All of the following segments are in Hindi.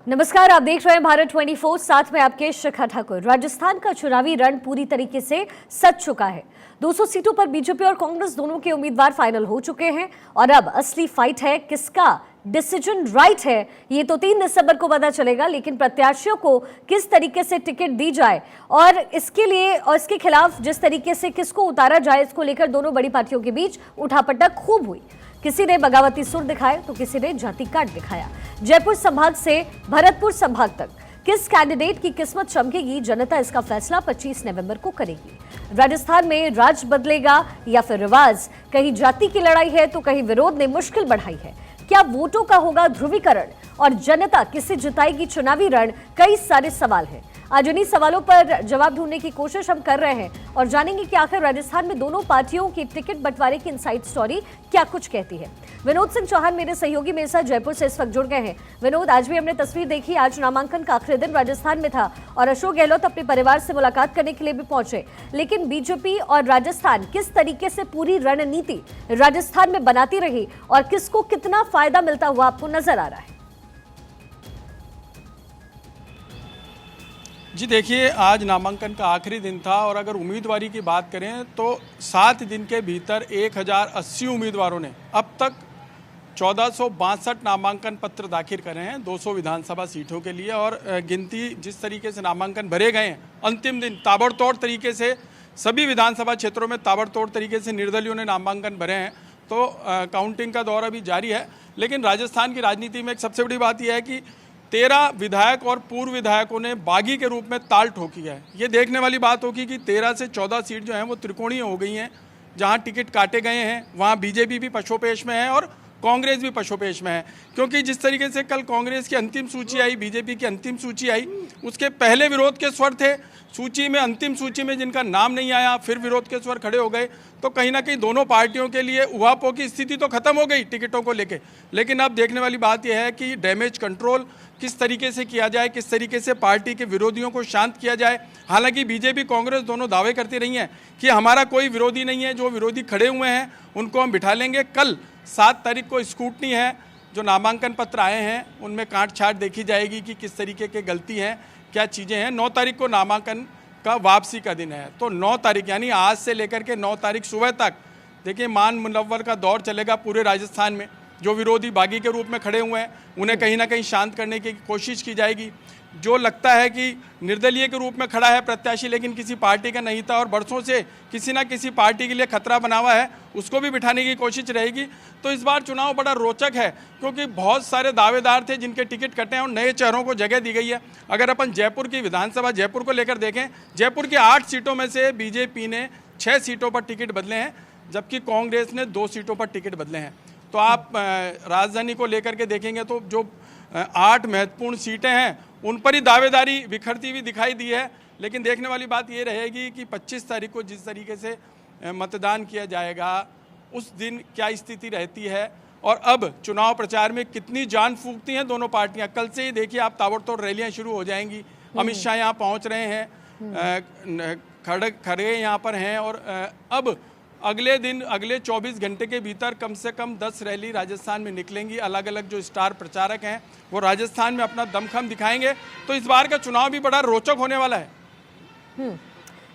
नमस्कार, आप देख रहे हैं भारत 24, साथ में आपके शिखा ठाकुर। राजस्थान का चुनावी रण पूरी तरीके से सज चुका है। 200 सीटों पर बीजेपी और कांग्रेस दोनों के उम्मीदवार फाइनल हो चुके हैं और अब असली फाइट है किसका डिसीजन राइट है, ये तो 3 दिसंबर को पता चलेगा। लेकिन प्रत्याशियों को किस तरीके से टिकट दी जाए और इसके लिए और इसके खिलाफ जिस तरीके से किसको उतारा जाए, इसको लेकर दोनों बड़ी पार्टियों के बीच उठापटक खूब हुई। किसी ने बगावती सुर दिखाए तो किसी ने जाति काट दिखाया। जयपुर संभाग से भरतपुर संभाग तक किस कैंडिडेट की किस्मत चमकेगी, जनता इसका फैसला 25 नवंबर को करेगी। राजस्थान में राज बदलेगा या फिर रिवाज? कहीं जाति की लड़ाई है तो कहीं विरोध ने मुश्किल बढ़ाई है। क्या वोटों का होगा ध्रुवीकरण और जनता किसे जिताएगी चुनावी रण? कई सारे सवाल हैं। आज इन्हीं सवालों पर जवाब ढूंढने की कोशिश हम कर रहे हैं और जानेंगे कि आखिर राजस्थान में दोनों पार्टियों की टिकट बंटवारे की इनसाइड स्टोरी क्या कुछ कहती है। विनोद सिंह चौहान मेरे सहयोगी मेरे साथ जयपुर से इस वक्त जुड़ गए हैं। विनोद, आज भी हमने तस्वीर देखी, आज नामांकन का आखिरी दिन राजस्थान में था और अशोक गहलोत अपने परिवार से मुलाकात करने के लिए भी पहुंचे। लेकिन बीजेपी और राजस्थान किस तरीके से पूरी रणनीति राजस्थान में बनाती रही और किसको कितना फायदा मिलता हुआ आपको नजर आ रहा है? जी देखिए, आज नामांकन का आखिरी दिन था और अगर उम्मीदवारी की बात करें तो 7 दिन के भीतर 1080 उम्मीदवारों ने अब तक 1462 नामांकन पत्र दाखिल करे हैं 200 विधानसभा सीटों के लिए। और गिनती जिस तरीके से नामांकन भरे गए हैं, अंतिम दिन ताबड़तोड़ तरीके से सभी विधानसभा क्षेत्रों में ताबड़तोड़ तरीके से निर्दलियों ने नामांकन भरे हैं। तो काउंटिंग का दौर अभी जारी है। लेकिन राजस्थान की राजनीति में एक सबसे बड़ी बात यह है कि 13 विधायक और पूर्व विधायकों ने बागी के रूप में ताल ठोकी है। ये देखने वाली बात होगी कि 13 से 14 सीट जो हैं वो त्रिकोणीय हो गई हैं। जहां टिकट काटे गए हैं वहां बीजेपी भी पशोपेश में है और कांग्रेस भी पशोपेश में है। क्योंकि जिस तरीके से कल कांग्रेस की अंतिम सूची आई, बीजेपी की अंतिम सूची आई, उसके पहले विरोध के स्वर थे। सूची में, अंतिम सूची में जिनका नाम नहीं आया, फिर विरोध के स्वर खड़े हो गए। तो कहीं ना कहीं दोनों पार्टियों के लिए उहापोह की स्थिति तो खत्म हो गई टिकटों को लेके। लेकिन अब देखने वाली बात यह है कि डैमेज कंट्रोल किस तरीके से किया जाए, किस तरीके से पार्टी के विरोधियों को शांत किया जाए। हालांकि बीजेपी कांग्रेस दोनों दावे करती रही हैं कि हमारा कोई विरोधी नहीं है, जो विरोधी खड़े हुए हैं उनको हम बिठा लेंगे। कल 7 तारीख को स्क्रूटनी है, जो नामांकन पत्र आए हैं उनमें काट छाट देखी जाएगी कि किस तरीके के गलती हैं, क्या चीज़ें हैं। 9 तारीख को नामांकन का वापसी का दिन है। तो 9 तारीख यानी आज से लेकर के 9 तारीख सुबह तक देखिए मान मुनव्वर का दौर चलेगा पूरे राजस्थान में। जो विरोधी बागी के रूप में खड़े हुए हैं उन्हें कहीं ना कहीं शांत करने की कोशिश की जाएगी। जो लगता है कि निर्दलीय के रूप में खड़ा है प्रत्याशी लेकिन किसी पार्टी का नहीं था और बरसों से किसी ना किसी पार्टी के लिए खतरा बना हुआ है, उसको भी बिठाने की कोशिश रहेगी। तो इस बार चुनाव बड़ा रोचक है क्योंकि बहुत सारे दावेदार थे जिनके टिकट कटे हैं और नए चेहरों को जगह दी गई है। अगर अपन जयपुर की विधानसभा जयपुर को लेकर देखें, जयपुर की 8 सीटों में से बीजेपी ने 6 सीटों पर टिकट बदले हैं, जबकि कांग्रेस ने 2 सीटों पर टिकट बदले हैं। तो आप राजधानी को लेकर के देखेंगे तो जो 8 महत्वपूर्ण सीटें हैं उन पर ही दावेदारी बिखरती हुई दिखाई दी है। लेकिन देखने वाली बात ये रहेगी कि 25 तारीख को जिस तरीके से मतदान किया जाएगा उस दिन क्या स्थिति रहती है और अब चुनाव प्रचार में कितनी जान फूंकती हैं दोनों पार्टियां। कल से ही देखिए आप ताबड़तोड़ रैलियां शुरू हो जाएंगी। अमित शाह यहाँ पहुँच रहे हैं, खड़गे यहाँ पर हैं और अब अगले दिन, अगले 24 घंटे के भीतर कम से कम 10 रैली राजस्थान में निकलेंगी। अलग अलग जो स्टार प्रचारक हैं वो राजस्थान में अपना दमखम दिखाएंगे। तो इस बार का चुनाव भी बड़ा रोचक होने वाला है।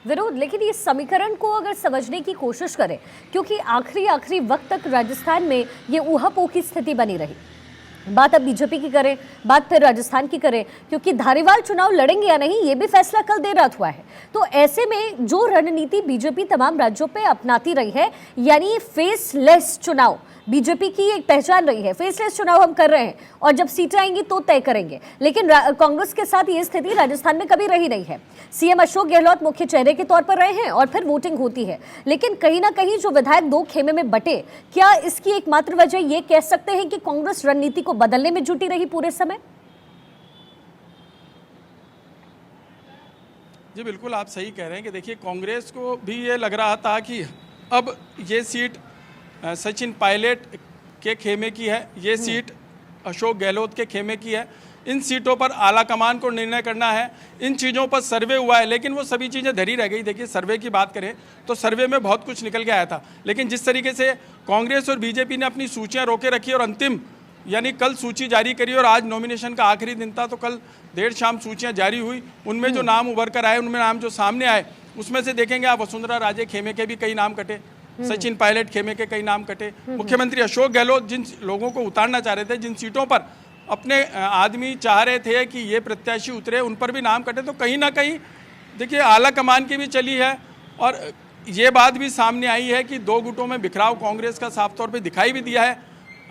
विरोध, लेकिन ये समीकरण को अगर समझने की कोशिश करें, क्योंकि आखिरी वक्त तक राजस्थान में ये ऊहापोह की स्थिति बनी रही। बात अब बीजेपी की करें, बात फिर राजस्थान की करें, क्योंकि धारीवाल चुनाव लड़ेंगे या नहीं ये भी फैसला कल देर रात हुआ है। तो ऐसे में जो रणनीति बीजेपी तमाम राज्यों पे अपनाती रही है, यानी फेसलेस चुनाव बीजेपी की एक पहचान रही है। फेसलेस चुनाव हम कर रहे हैं और जब सीटें आएंगी तो तय करेंगे। लेकिन कांग्रेस के साथ ये स्थिति राजस्थान में कभी रही नहीं है। सीएम अशोक गहलोत मुख्य चेहरे के तौर पर रहे हैं और फिर वोटिंग होती है। लेकिन कहीं ना कहीं जो विधायक 2 खेमे में बटे, क्या इसकी एकमात्र वजह ये कह सकते हैं कि कांग्रेस रणनीति को बदलने में जुटी रही पूरे समय? जी बिल्कुल, आप सही कह रहे हैं कि देखिए कांग्रेस को भी ये लग रहा था कि अब ये सीट सचिन पायलट के खेमे की है, ये सीट अशोक गहलोत के खेमे की है। इन सीटों पर आला कमान को निर्णय करना है। इन चीज़ों पर सर्वे हुआ है लेकिन वो सभी चीज़ें धरी रह गई। देखिए सर्वे की बात करें तो सर्वे में बहुत कुछ निकल के आया था, लेकिन जिस तरीके से कांग्रेस और बीजेपी ने अपनी सूचियां रोके रखी और अंतिम यानी कल सूची जारी करी और आज नॉमिनेशन का आखिरी दिन था, तो कल देर शाम सूचियां जारी हुई। उनमें जो नाम उभर कर आए, उनमें नाम जो सामने आए, उसमें से देखेंगे आप वसुंधरा राजे खेमे के भी कई नाम कटे, सचिन पायलट खेमे के कई नाम कटे। मुख्यमंत्री अशोक गहलोत जिन लोगों को उतारना चाह रहे थे, जिन सीटों पर अपने आदमी चाह रहे थे कि ये प्रत्याशी उतरे, उन पर भी नाम कटे। तो कहीं ना कहीं देखिए आला कमान की भी चली है और ये बात भी सामने आई है कि दो गुटों में बिखराव कांग्रेस का साफ तौर पे दिखाई भी दिया है।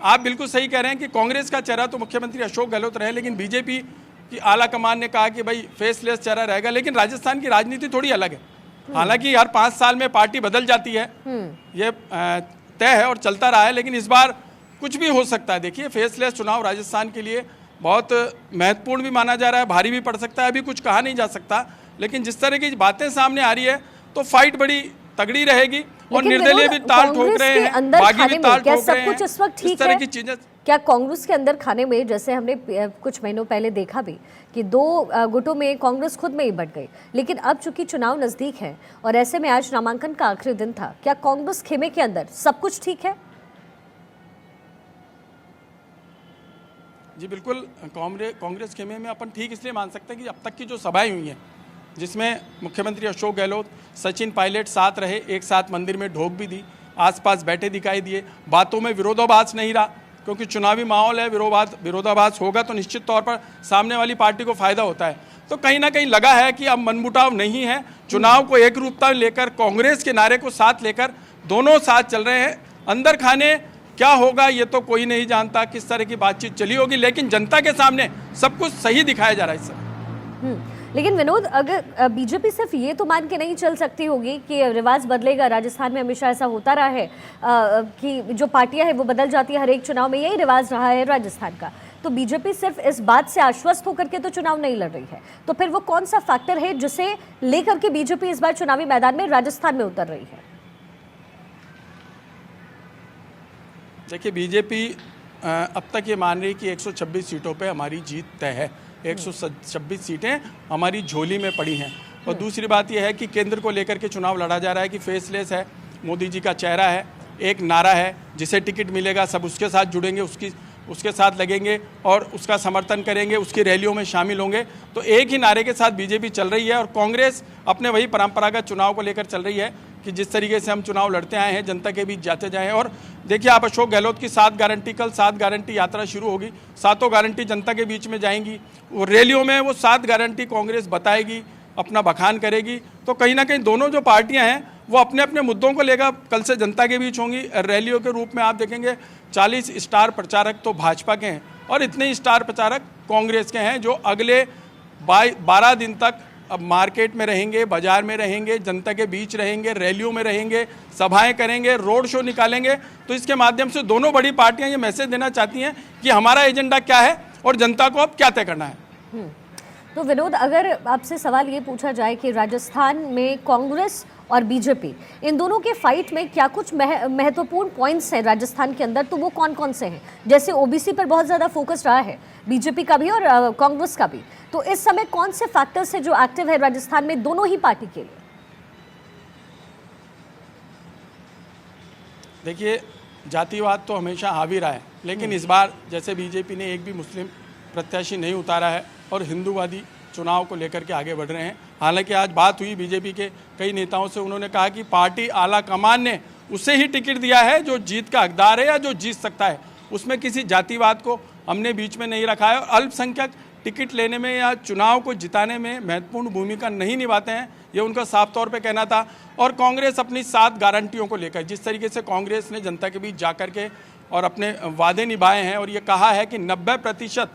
आप बिल्कुल सही कह रहे हैं कि कांग्रेस का चेहरा तो मुख्यमंत्री अशोक गहलोत रहे, लेकिन बीजेपी की आला कमान ने कहा कि भाई फेसलेस चेहरा रहेगा। लेकिन राजस्थान की राजनीति थोड़ी अलग है। हालांकि हर 5 साल में पार्टी बदल जाती है, ये तय है और चलता रहा है, लेकिन इस बार कुछ भी हो सकता है। देखिए फेसलेस चुनाव राजस्थान के लिए बहुत महत्वपूर्ण भी माना जा रहा है, भारी भी पड़ सकता है, अभी कुछ कहा नहीं जा सकता। लेकिन जिस तरह की बातें सामने आ रही है तो फाइट बड़ी तगड़ी रहेगी और निर्दलीय भी ताल ठोक रहे हैं, बागी भी ताल ठोक रहे हैं। इस वक्त ठीक इस तरह है की चीजें क्या कांग्रेस के अंदर खाने में, जैसे हमने कुछ महीनों पहले देखा भी कि 2 गुटों में कांग्रेस खुद में ही बट गई, लेकिन अब चूंकि चुनाव नजदीक है और ऐसे में आज नामांकन का आखिरी दिन था, क्या कांग्रेस खेमे के अंदर सब कुछ ठीक है? जी बिल्कुल, कांग्रेस खेमे में अपन ठीक इसलिए मान सकते हैं कि अब तक की जो सभाएं हुई हैं, जिसमें मुख्यमंत्री अशोक गहलोत, सचिन पायलट साथ रहे, एक साथ मंदिर में ढोक भी दी, आसपास बैठे दिखाई दिए, बातों में विरोधाभास नहीं रहा, क्योंकि चुनावी माहौल है, विरोधाभास होगा तो निश्चित तौर पर सामने वाली पार्टी को फायदा होता है। तो कहीं ना कहीं लगा है कि अब मनमुटाव नहीं है, चुनाव को एक रूपता लेकर, कांग्रेस के नारे को साथ लेकर दोनों साथ चल रहे हैं। अंदर खाने क्या होगा ये तो कोई नहीं जानता, किस तरह की बातचीत चली होगी, लेकिन जनता के सामने सब कुछ सही दिखाया जा रहा है इस समय। लेकिन विनोद, अगर बीजेपी सिर्फ ये तो मान के नहीं चल सकती होगी कि रिवाज बदलेगा, राजस्थान में हमेशा ऐसा होता रहा है कि जो पार्टियां हैं वो बदल जाती है, हर एक चुनाव में यही रिवाज रहा है राजस्थान का। तो बीजेपी सिर्फ इस बात से आश्वस्त होकर के तो चुनाव नहीं लड़ रही है, तो फिर वो कौन सा फैक्टर है जिसे लेकर के बीजेपी इस बार चुनावी मैदान में राजस्थान में उतर रही है? देखिए बीजेपी अब तक ये मान रही कि 126 सीटों पे हमारी जीत तय है, 126 सीटें हमारी झोली में पड़ी हैं। और दूसरी बात यह है कि केंद्र को लेकर के चुनाव लड़ा जा रहा है कि फेसलेस है, मोदी जी का चेहरा है, एक नारा है, जिसे टिकट मिलेगा सब उसके साथ जुड़ेंगे, उसके साथ लगेंगे और उसका समर्थन करेंगे, उसकी रैलियों में शामिल होंगे। तो एक ही नारे के साथ बीजेपी चल रही है और कांग्रेस अपने वही परंपरागत चुनाव को लेकर चल रही है कि जिस तरीके से हम चुनाव लड़ते आए हैं, जनता के बीच जाते जाएं। और देखिए आप अशोक गहलोत की 7 गारंटी, कल 7 गारंटी यात्रा शुरू होगी, 7 गारंटी जनता के बीच में जाएंगी, वो रैलियों में वो 7 गारंटी कांग्रेस बताएगी, अपना बखान करेगी। तो कहीं ना कहीं दोनों जो पार्टियां हैं वो अपने अपने मुद्दों को लेकर कल से जनता के बीच होंगी। रैलियों के रूप में आप देखेंगे 40 स्टार प्रचारक तो भाजपा के हैं और इतने स्टार प्रचारक कांग्रेस के हैं, जो अगले 12 दिन तक अब मार्केट में रहेंगे, बाजार में रहेंगे, जनता के बीच रहेंगे, रैलियों में रहेंगे, सभाएं करेंगे, रोड शो निकालेंगे। तो इसके माध्यम से दोनों बड़ी पार्टियां ये मैसेज देना चाहती हैं कि हमारा एजेंडा क्या है और जनता को अब क्या तय करना है। तो विनोद, अगर आपसे सवाल ये पूछा जाए कि राजस्थान में कांग्रेस और बीजेपी इन दोनों के फाइट में क्या कुछ महत्वपूर्ण पॉइंट्स हैं राजस्थान के अंदर, तो वो कौन कौन से हैं? जैसे ओबीसी पर बहुत ज़्यादा फोकस रहा है बीजेपी का भी और कांग्रेस का भी, तो इस समय कौन से फैक्टर्स हैं जो एक्टिव है राजस्थान में दोनों ही पार्टी के लिए? देखिए जातिवाद तो हमेशा हावी रहा है, लेकिन इस बार जैसे बीजेपी ने एक भी मुस्लिम प्रत्याशी नहीं उतारा है और हिंदूवादी चुनाव को लेकर के आगे बढ़ रहे हैं। हालांकि आज बात हुई बीजेपी के कई नेताओं से, उन्होंने कहा कि पार्टी आला कमान ने उसे ही टिकट दिया है जो जीत का हकदार है या जो जीत सकता है, उसमें किसी जातिवाद को हमने बीच में नहीं रखा है। और अल्पसंख्यक टिकट लेने में या चुनाव को जिताने में महत्वपूर्ण भूमिका नहीं निभाते हैं, ये उनका साफ तौर पे कहना था। और कांग्रेस अपनी 7 गारंटियों को लेकर, जिस तरीके से कांग्रेस ने जनता के बीच जाकर के और अपने वादे निभाए हैं और ये कहा है कि 90%,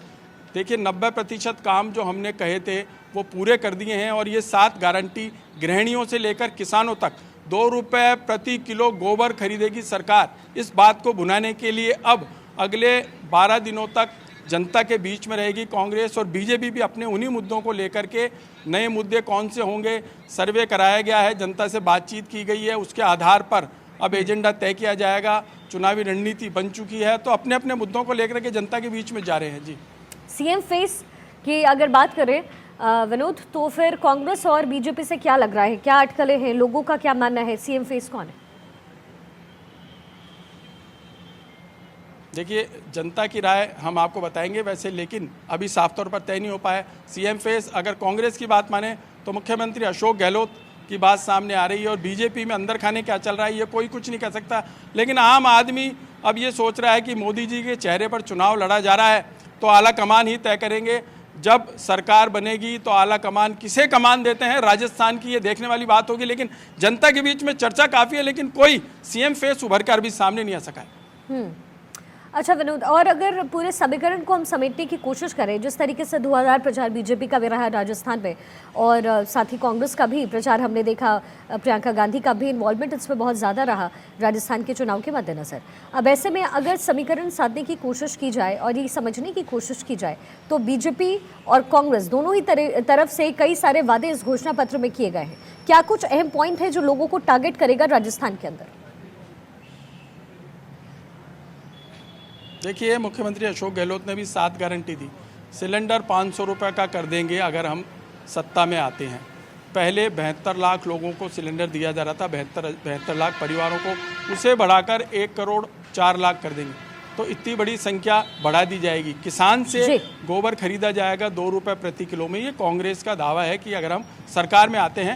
देखिए 90% काम जो हमने कहे थे वो पूरे कर दिए हैं। और ये 7 गारंटी गृहिणियों से लेकर किसानों तक 2 रुपये प्रति किलो गोबर खरीदेगी सरकार। इस बात को भुनाने के लिए अब अगले 12 दिनों तक जनता के बीच में रहेगी कांग्रेस। और बीजेपी भी अपने उन्हीं मुद्दों को लेकर के, नए मुद्दे कौन से होंगे, सर्वे कराया गया है, जनता से बातचीत की गई है, उसके आधार पर अब एजेंडा तय किया जाएगा। चुनावी रणनीति बन चुकी है, तो अपने अपने मुद्दों को लेकर के जनता के बीच में जा रहे हैं। जी, सीएम फेस की अगर बात करें विनोद, तो फिर कांग्रेस और बीजेपी से क्या लग रहा है, क्या अटकलें हैं, लोगों का क्या मानना है, सीएम फेस कौन है? देखिए, जनता की राय हम आपको बताएंगे वैसे, लेकिन अभी साफ तौर पर तय नहीं हो पाया। सीएम फेस अगर कांग्रेस की बात माने तो मुख्यमंत्री अशोक गहलोत की बात सामने आ रही है, और बीजेपी में अंदर खाने क्या चल रहा है ये कोई कुछ नहीं कह सकता। लेकिन आम आदमी अब ये सोच रहा है कि मोदी जी के चेहरे पर चुनाव लड़ा जा रहा है तो आला कमान ही तय करेंगे। जब सरकार बनेगी तो आला कमान किसे कमान देते हैं राजस्थान की, ये देखने वाली बात होगी। लेकिन जनता के बीच में चर्चा काफ़ी है, लेकिन कोई सीएम फेस उभर कर भी सामने नहीं आ सका है। अच्छा विनोद, और अगर पूरे समीकरण को हम समेटने की कोशिश करें, जिस तरीके से धुआंधार प्रचार बीजेपी का भी रहा राजस्थान में, और साथ ही कांग्रेस का भी प्रचार हमने देखा, प्रियंका गांधी का भी इन्वॉल्वमेंट इसमें बहुत ज़्यादा रहा राजस्थान के चुनाव के मद्देनज़र। अब ऐसे में अगर समीकरण साधने की कोशिश की जाए और ये समझने की कोशिश की जाए तो बीजेपी और कांग्रेस दोनों ही तरफ से कई सारे वादे इस घोषणा पत्र में किए गए हैं। क्या कुछ अहम पॉइंट है जो लोगों को टारगेट करेगा राजस्थान के अंदर? देखिए, मुख्यमंत्री अशोक गहलोत ने भी 7 गारंटी दी। सिलेंडर 500 रुपये का कर देंगे अगर हम सत्ता में आते हैं। पहले 72 लाख लोगों को सिलेंडर दिया जा रहा था, 72 लाख परिवारों को, उसे बढ़ाकर 1 करोड़ 4 लाख कर देंगे, तो इतनी बड़ी संख्या बढ़ा दी जाएगी। किसान से गोबर खरीदा जाएगा 2 रुपये प्रति किलो में। ये कांग्रेस का दावा है कि अगर हम सरकार में आते हैं